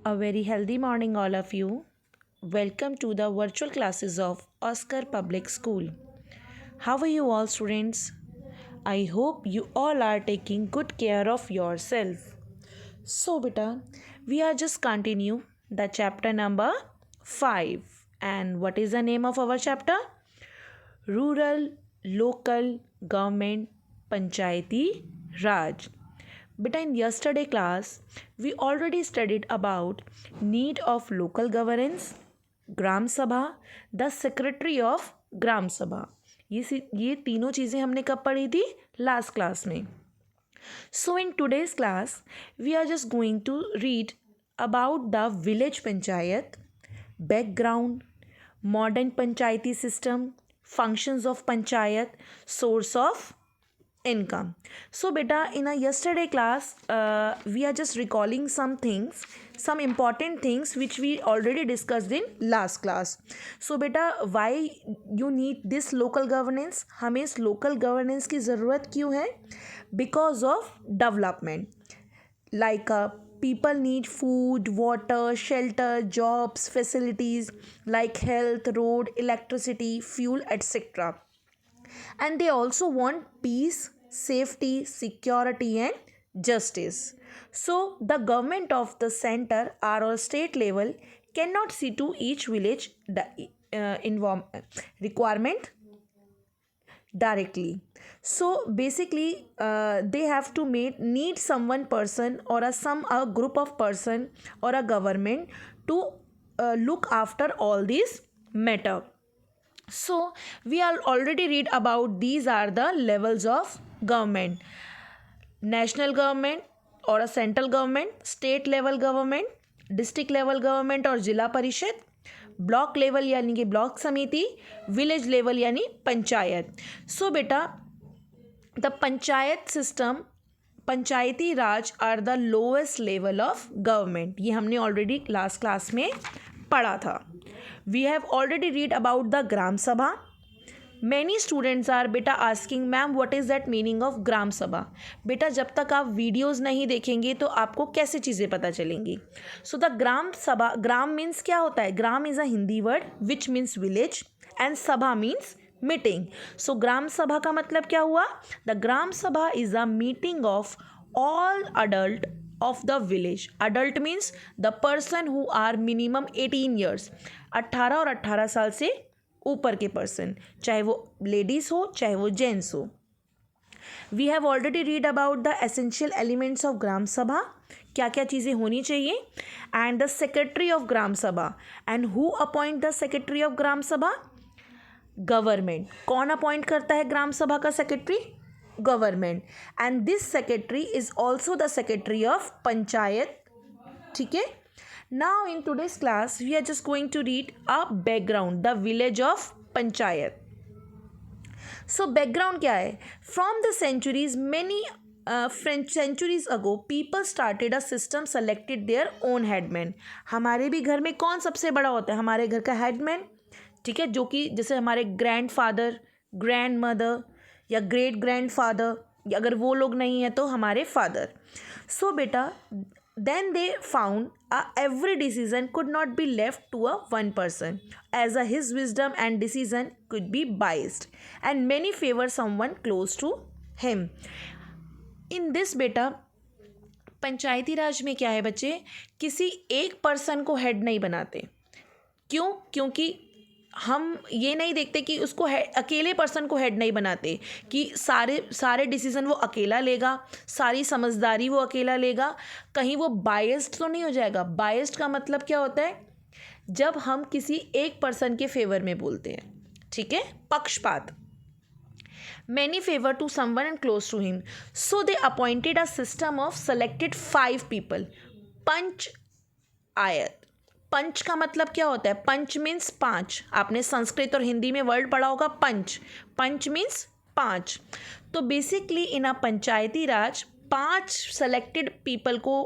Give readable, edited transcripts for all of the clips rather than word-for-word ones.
A very healthy morning, all of you. Welcome to the virtual classes of Oscar Public School. How are you all, students? I hope you all are taking good care of yourself. So, beta, we are just continue the chapter number 5. And what is the name of our chapter? Rural Local Government Panchayati Raj. But in yesterday class, we already studied about need of local governance, ग्राम सभा, the secretary of Gram सभा. ये तीनों चीज़ें हमने कब पढ़ी थी? Last class में. So in today's class, we are just going to read about the village panchayat, background, modern panchayati system, functions of panchayat, source of income. So beta, in a yesterday class, we are just recalling some things, some important things which we already discussed in last class. So beta, why you need this local governance? हमें इस local governance की ज़रूरत क्यों है? Because of development. Like people need food, water, shelter, jobs, facilities like health, road, electricity, fuel, etc. And they also want peace, safety, security and justice. So the government of the center or state level cannot see to each village the requirement directly. So basically they have to need someone person or a group of person or a government to look after all these matter. So we are already read about these are the levels of government: national government or a central government, state level government, district level government और जिला परिषद, block level यानी कि block समिति, village level यानी panchayat. So बेटा, the panchayat system, panchayati raj are the lowest level of government. ये हमने ऑलरेडी लास्ट क्लास में पढ़ा था. We have already read about the Gram Sabha. Many students are beta asking, ma'am what is that meaning of ग्राम सभा. बेटा जब तक आप वीडियोस नहीं देखेंगे तो आपको कैसे चीज़ें पता चलेंगी. सो द ग्राम सभा, ग्राम मीन्स क्या होता है? Gram is a Hindi word which means village and सभा मीन्स मीटिंग. सो ग्राम सभा का मतलब क्या हुआ? द ग्राम सभा is a meeting of all adult of the village. Adult means the person who are minimum 18 years. 18 और 18 साल से ऊपर के पर्सन, चाहे वो लेडीज़ हो चाहे वो जेंट्स हो. We have already read about the essential elements of Gram Sabha, क्या क्या चीज़ें होनी चाहिए, and the secretary of Gram Sabha. And who appoint the secretary of Gram Sabha? Government. कौन अपॉइंट करता है ग्राम सभा का secretary? Government. And this secretary is also the secretary of panchayat. ठीक है. Now in today's class we are just going to read a background, the village of panchayat. So background क्या है? From the centuries many centuries ago people started a system, selected their own headman. हमारे भी घर में कौन सबसे बड़ा होता है? हमारे घर का हेडमैन. ठीक है, जो कि जैसे हमारे ग्रैंड फादर, ग्रैंड मदर या ग्रेट ग्रैंड फादर, या अगर वो लोग नहीं हैं तो हमारे फादर. सो बेटा, then they found every decision could not be left to a one person, as his wisdom and decision could be biased and many favor someone close to him. in this बेटा, पंचायती राज में क्या है बच्चे? किसी एक person को head नहीं बनाते. क्यों? क्योंकि हम ये नहीं देखते कि उसको अकेले पर्सन को हेड नहीं बनाते कि सारे डिसीज़न वो अकेला लेगा, सारी समझदारी वो अकेला लेगा. कहीं वो बायस्ड तो नहीं हो जाएगा. बायस्ड का मतलब क्या होता है? जब हम किसी एक पर्सन के फेवर में बोलते हैं. ठीक है, पक्षपात. Many favor to someone and close to him. So they appointed a system of selected 5 people. Panchayat. पंच का मतलब क्या होता है? पंच मीन्स 5. आपने संस्कृत और हिंदी में वर्ड पढ़ा होगा पंच. पंच मीन्स 5. तो बेसिकली इन अ पंचायती राज 5 सेलेक्टेड पीपल को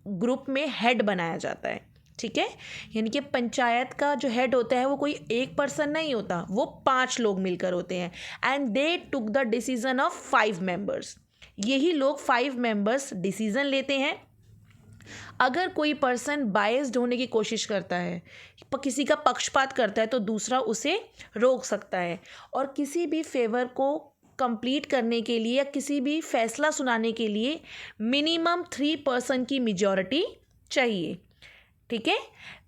ग्रुप में हेड बनाया जाता है. ठीक है, यानी कि पंचायत का जो हेड होता है वो कोई एक पर्सन नहीं होता, वो 5 लोग मिलकर होते हैं. And they took the decision of 5 members. यही लोग 5 मेंबर्स डिसीजन लेते हैं अगर कोई पर्सन बायस्ड होने की कोशिश करता है, किसी का पक्षपात करता है, तो दूसरा उसे रोक सकता है। और किसी भी फेवर को कंप्लीट करने के लिए या किसी भी फैसला सुनाने के लिए मिनिमम 3% की मेजॉरिटी चाहिए। ठीक है,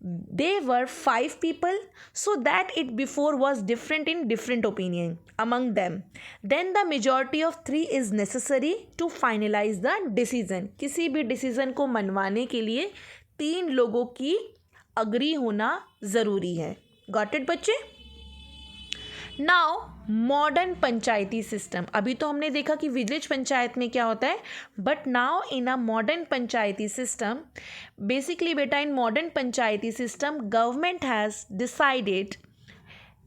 दे वर 5 people, so that it before was different in different opinion among them, then the majority of 3 is necessary to finalize the decision। किसी भी डिसीजन को मनवाने के लिए 3 लोगों की अग्री होना ज़रूरी है। गॉट इट बच्चे? Now modern panchayati system. अभी तो हमने देखा कि विलेज पंचायत में क्या होता है, but now in a modern panchayati system, basically बेटा in modern panchayati system government has decided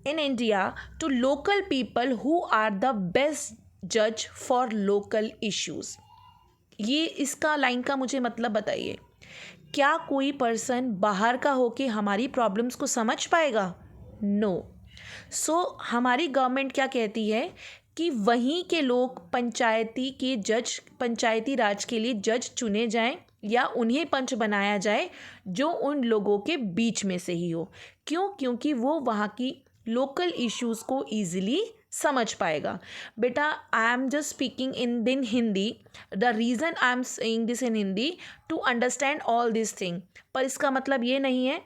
in India to local people who are the best judge for local issues। ये इसका लाइन का मुझे मतलब बताइए, क्या कोई पर्सन बाहर का होके हमारी प्रॉब्लम्स को समझ पाएगा? नो। सो हमारी गवर्नमेंट क्या कहती है कि वहीं के लोग पंचायती के जज, पंचायती राज के लिए जज चुने जाएं या उन्हें पंच बनाया जाए जो उन लोगों के बीच में से ही हो। क्यों? क्योंकि वो वहाँ की लोकल इश्यूज़ को ईजिली समझ पाएगा। बेटा I am just speaking in Hindi, the reason I am saying this in Hindi to understand all this thing. पर इसका मतलब ये नहीं है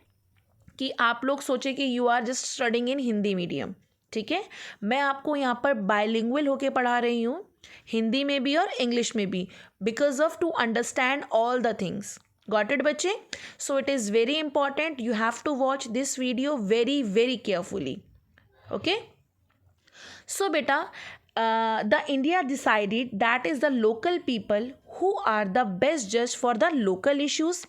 कि आप लोग सोचें कि you are just studying in Hindi medium. ठीक है, मैं आपको यहाँ पर बायलिंगुअल होके पढ़ा रही हूँ, हिंदी में भी और इंग्लिश में भी, because of to understand all the things. Got it बच्चे? So it is very important, you have to watch this video very very carefully. Okay, so बेटा the India decided that is the local people who are the best judge for the local issues.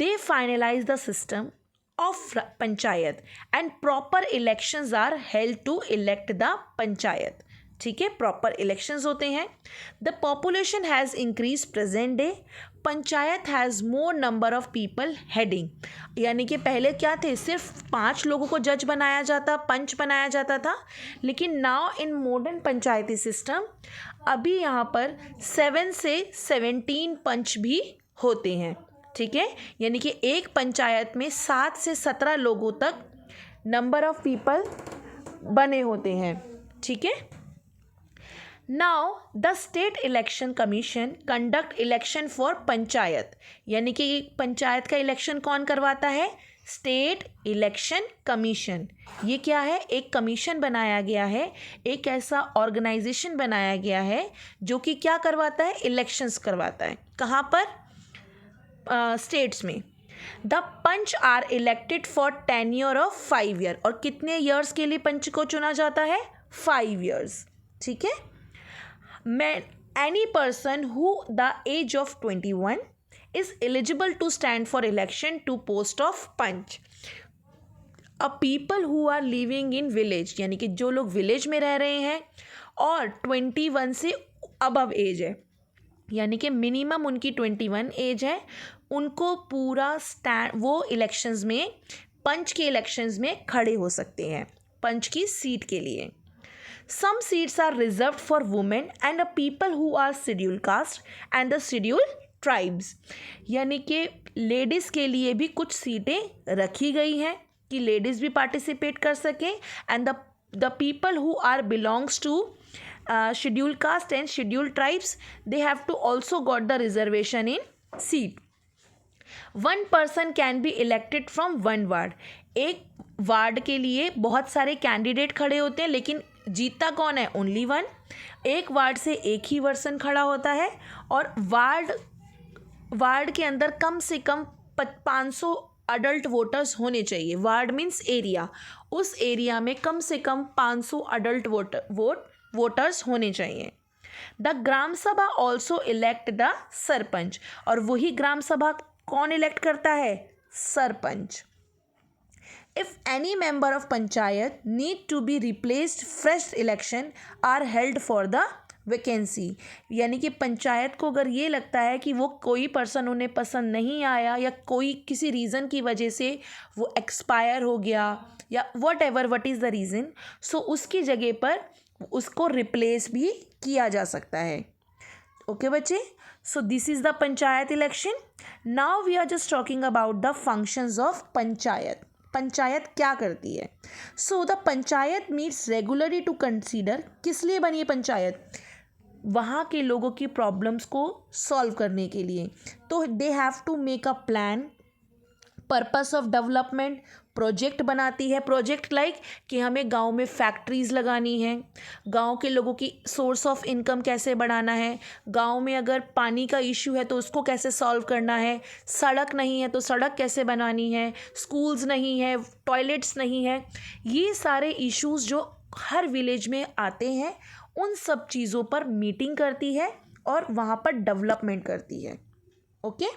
They finalize the system of panchayat and proper elections are held to elect the panchayat। ठीक है, proper elections होते हैं। The population has increase present day, panchayat has more number of people heading. यानी कि पहले क्या थे, सिर्फ 5 लोगों को जज बनाया जाता, पंच बनाया जाता था, लेकिन now in modern panchayati system अभी यहाँ पर 7 से 17 पंच भी होते हैं। ठीक है, यानी कि एक पंचायत में 7 से 17 लोगों तक नंबर ऑफ पीपल बने होते हैं। ठीक है, now the state election commission conduct election for panchayat. यानी कि पंचायत का इलेक्शन कौन करवाता है? State election commission. ये क्या है? एक कमीशन बनाया गया है, एक ऐसा ऑर्गेनाइजेशन बनाया गया है जो कि क्या करवाता है? इलेक्शंस करवाता है। कहाँ पर? स्टेट्स में। The panch are elected for tenure of 5 year. और कितने ईयर्स के लिए पंच को चुना जाता है? 5 ईयर्स। ठीक है, any person who the age of 21 is eligible to stand for election to post of punch। a people who are living in village, यानी कि जो लोग विलेज में रह रहे हैं और 21 से अबव एज है, यानी कि मिनिमम उनकी 21 एज है, उनको पूरा वो इलेक्शंस में, पंच के इलेक्शंस में खड़े हो सकते हैं पंच की सीट के लिए। Some seats are reserved for women and the people who are scheduled caste and the scheduled tribes। यानी कि लेडीज़ के लिए भी कुछ सीटें रखी गई हैं कि लेडीज़ भी पार्टिसिपेट कर सकें, and the people who are belongs to scheduled caste and scheduled tribes, they have to also got the reservation in seat। 1 person can be elected from 1 ward। एक वार्ड के लिए बहुत सारे कैंडिडेट खड़े होते हैं, लेकिन जीतता कौन है? ओनली 1। एक वार्ड से एक ही पर्सन खड़ा होता है, और वार्ड के अंदर कम से कम 500 अडल्ट वोटर्स होने चाहिए। वार्ड मीन्स एरिया, उस एरिया में कम से कम 500 अडल्ट वोटर्स होने चाहिए। द ग्राम सभा ऑल्सो इलेक्ट द सरपंच। और वही ग्राम सभा कौन इलेक्ट करता है? Sarpanch. If any member of panchayat need to be replaced, fresh election are held for the vacancy। यानी कि पंचायत को अगर ये लगता है कि वो कोई पर्सन उन्हें पसंद नहीं आया या कोई किसी रीज़न की वजह से वो एक्सपायर हो गया या वट इज़ द रीज़न, सो उसकी जगह पर उसको रिप्लेस भी किया जा सकता है। ओके बच्चे, So this is the panchayat election. Now we are just talking about the functions of panchayat. Panchayat क्या करती है? So the panchayat meets regularly to consider, किस लिए बनी है पंचायत? वहाँ के लोगों की प्रॉब्लम्स को सॉल्व करने के लिए. तो they have to make a plan, purpose of development, project बनाती है. प्रोजेक्ट लाइक कि हमें गांव में फैक्ट्रीज़ लगानी है, गांव के लोगों की सोर्स ऑफ इनकम कैसे बढ़ाना है, गांव में अगर पानी का इशू है तो उसको कैसे सॉल्व करना है, सड़क नहीं है तो सड़क कैसे बनानी है, स्कूल्स नहीं है, टॉयलेट्स नहीं है. ये सारे इश्यूज़ जो हर विलेज में आते हैं उन सब चीज़ों पर मीटिंग करती है और वहाँ पर डेवलपमेंट करती है. ओके.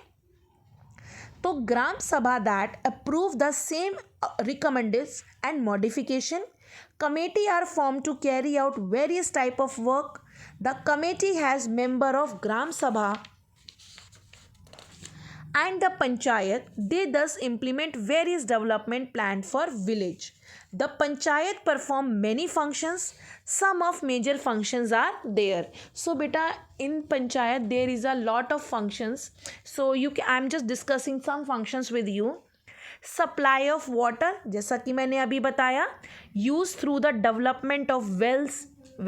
तो Gram Sabha that approve the same recommendation and modification. Committee are form to carry out various type of work. The committee has member of Gram Sabha and the panchayat. They thus implement various development plan for village. The panchayat perform many functions. Some of major functions are there. So beta, in panchayat there is a lot of functions. So I'm just discussing some functions with you. Supply of water, जैसा कि मैंने अभी बताया. Use through the development of wells.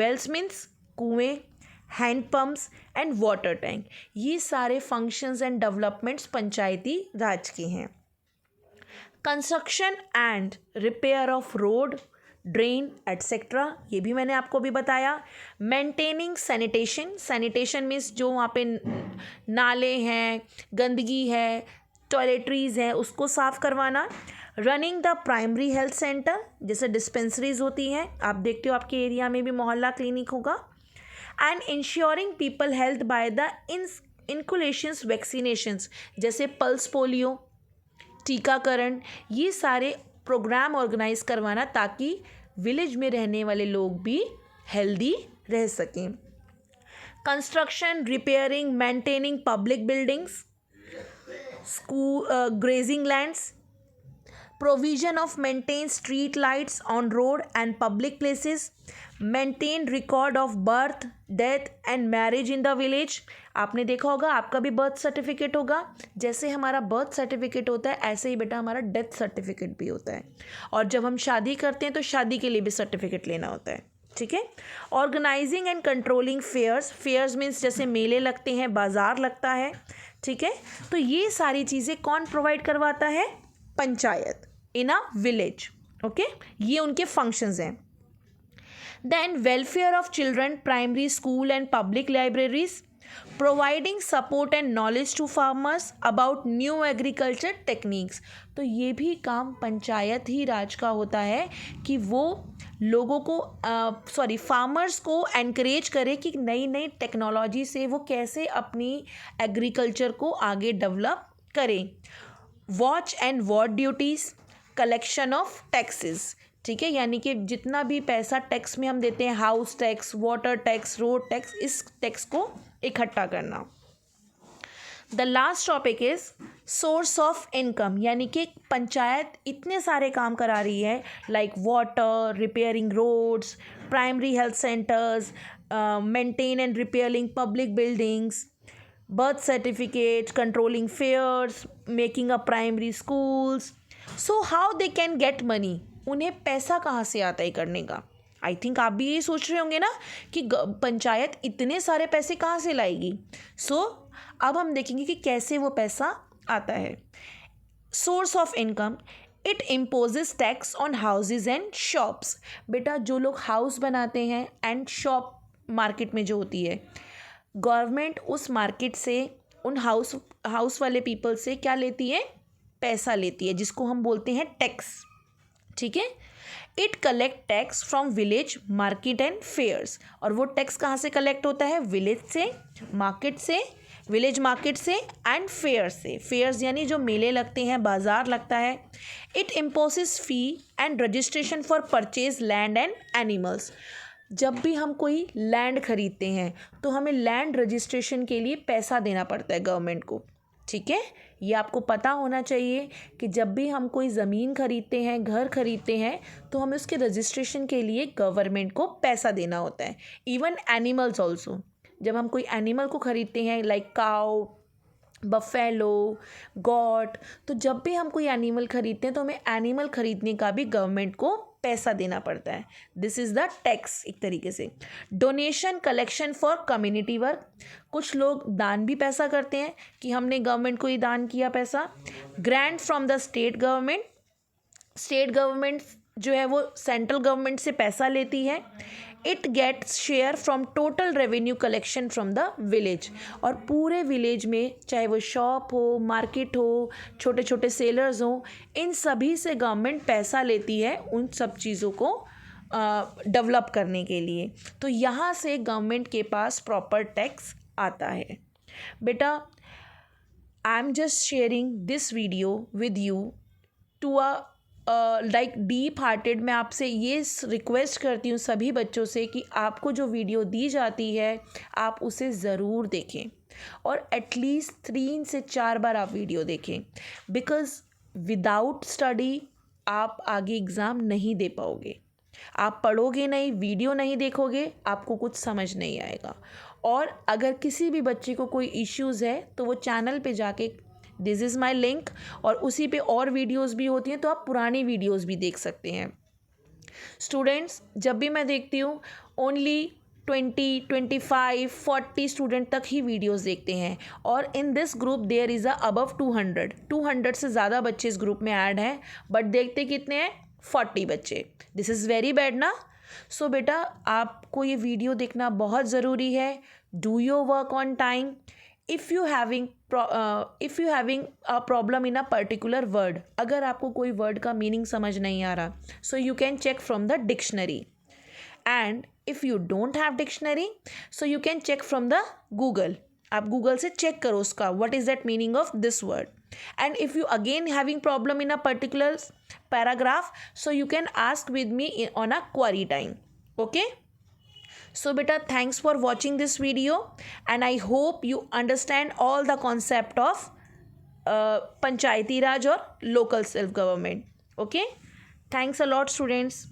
Wells means कुएं, hand pumps and water tank. ये सारे functions and developments पंचायती राज के हैं. Construction and repair of road, drain etcetera, ये भी मैंने आपको भी बताया. Maintaining sanitation. सैनिटेशन मीन्स जो वहाँ पे नाले हैं, गंदगी है, टॉयलेटरीज हैं, उसको साफ़ करवाना. Running the primary health centre, जैसे डिस्पेंसरीज होती हैं, आप देखते हो आपके एरिया में भी मोहल्ला क्लिनिक होगा. And insuring people health by the inoculations vaccinations, जैसे पल्स पोलियो, टीकाकरण, ये सारे प्रोग्राम ऑर्गेनाइज करवाना ताकि विलेज में रहने वाले लोग भी हेल्दी रह सकें. Construction, repairing, maintaining public buildings, school, grazing lands. Provision of maintain street lights on road and public places. Maintain record of birth, death and marriage in the village. आपने देखा होगा आपका भी बर्थ सर्टिफिकेट होगा. जैसे हमारा बर्थ सर्टिफिकेट होता है ऐसे ही बेटा हमारा डेथ सर्टिफिकेट भी होता है. और जब हम शादी करते हैं तो शादी के लिए भी सर्टिफिकेट लेना होता है. ठीक है. Organising and controlling fairs. Fairs means जैसे मेले लगते हैं, बाजार लगता है. ठीक है. तो ये सारी चीज़ें कौन प्रोवाइड करवाता है? Panchayat in a village. Okay. ये उनके फंक्शंस हैं. Then welfare of children, primary school and public libraries. Providing support and knowledge to farmers about new agriculture techniques. तो ये भी काम पंचायत ही राज का होता है कि वो लोगों को फार्मर्स को एनकरेज करे कि नई नई टेक्नोलॉजी से वो कैसे अपनी एग्रीकल्चर को आगे डेवलप करें. Watch and ward duties, collection of taxes. ठीक है. यानी कि जितना भी पैसा टैक्स में हम देते हैं, house tax, water tax, road tax, इस टैक्स को इकट्ठा करना. The last topic is source of income. यानी कि पंचायत इतने सारे काम करा रही है like water, repairing roads, primary health centres, maintain and repairing public buildings, birth certificates, controlling fairs, making up primary schools. So how they can get money? उन्हें पैसा कहाँ से आता है करने का? आई थिंक आप भी यही सोच रहे होंगे ना कि पंचायत इतने सारे पैसे कहाँ से लाएगी. सो अब हम देखेंगे कि कैसे वो पैसा आता है. Source of income. It imposes tax on houses and shops. बेटा जो लोग हाउस बनाते हैं एंड शॉप मार्केट में जो होती है, गवर्नमेंट उस मार्केट से उन हाउस वाले पीपल से क्या लेती है? पैसा लेती है, जिसको हम बोलते हैं टैक्स. ठीक है. It collect tax from village market and fairs. और वो टैक्स कहाँ से कलेक्ट होता है? विलेज से, मार्केट से, विलेज मार्केट से एंड फेयर से. फेयर्स यानी जो मेले लगते हैं, बाजार लगता है. It imposes fee and registration for purchase land and animals. जब भी हम कोई लैंड खरीदते हैं तो हमें लैंड रजिस्ट्रेशन के लिए पैसा देना पड़ता है गवर्नमेंट को. ठीक है. ये आपको पता होना चाहिए कि जब भी हम कोई ज़मीन खरीदते हैं, घर खरीदते हैं, तो हमें उसके रजिस्ट्रेशन के लिए गवर्नमेंट को पैसा देना होता है. Even animals also. जब हम कोई एनिमल को ख़रीदते हैं लाइक काउ, बफेलो, गॉट, तो जब भी हम कोई एनिमल ख़रीदते हैं तो हमें एनिमल ख़रीदने का भी गवर्नमेंट को पैसा देना पड़ता है. दिस इज़ द टैक्स एक तरीके से. Donation collection for community work, कुछ लोग दान भी पैसा करते हैं कि हमने गवर्नमेंट को ही दान किया पैसा. Grant from the state government, state government जो है वो सेंट्रल गवर्नमेंट से पैसा लेती है. It gets share from total revenue collection from the village, और पूरे विलेज में चाहे वो शॉप हो, मार्केट हो, छोटे छोटे सेलर्स हों, इन सभी से गवर्नमेंट पैसा लेती है उन सब चीज़ों को डेवलप करने के लिए. तो यहाँ से गवर्नमेंट के पास प्रॉपर टैक्स आता है. बेटा, I am just sharing this video with you to like deep hearted. मैं आपसे ये रिक्वेस्ट करती हूँ सभी बच्चों से कि आपको जो वीडियो दी जाती है आप उसे ज़रूर देखें, और एटलीस्ट 3 से 4 बार आप वीडियो देखें, बिकॉज़ विदाउट स्टडी आप आगे एग्ज़ाम नहीं दे पाओगे. आप पढ़ोगे नहीं, वीडियो नहीं देखोगे, आपको कुछ समझ नहीं आएगा. और अगर किसी भी बच्चे को कोई इश्यूज़ है तो वो चैनल पे जाके, दिस इज़ माई लिंक, और उसी पे और वीडियोस भी होती हैं, तो आप पुरानी वीडियोस भी देख सकते हैं. स्टूडेंट्स, जब भी मैं देखती हूँ ओनली 20, 25, 40 स्टूडेंट तक ही वीडियोस देखते हैं, और in this group there is above 200 से ज़्यादा बच्चे इस ग्रुप में ऐड हैं, बट देखते कितने हैं? 40 बच्चे. दिस इज़ वेरी बैड ना. सो बेटा, आपको ये वीडियो देखना बहुत ज़रूरी है. Do your work on time. if you having a problem in a particular word, अगर आपको कोई word का meaning समझ नहीं आ रहा, so you can check from the dictionary. And if you don't have dictionary, so you can check from the Google. आप Google से check करो उसका what is that meaning of this word. And if you again having problem in a particular paragraph, so you can ask with me on a query time. Okay. So beta, thanks for watching this video, and I hope you understand all the concept of Panchayati Raj or local self government. Okay, thanks a lot students.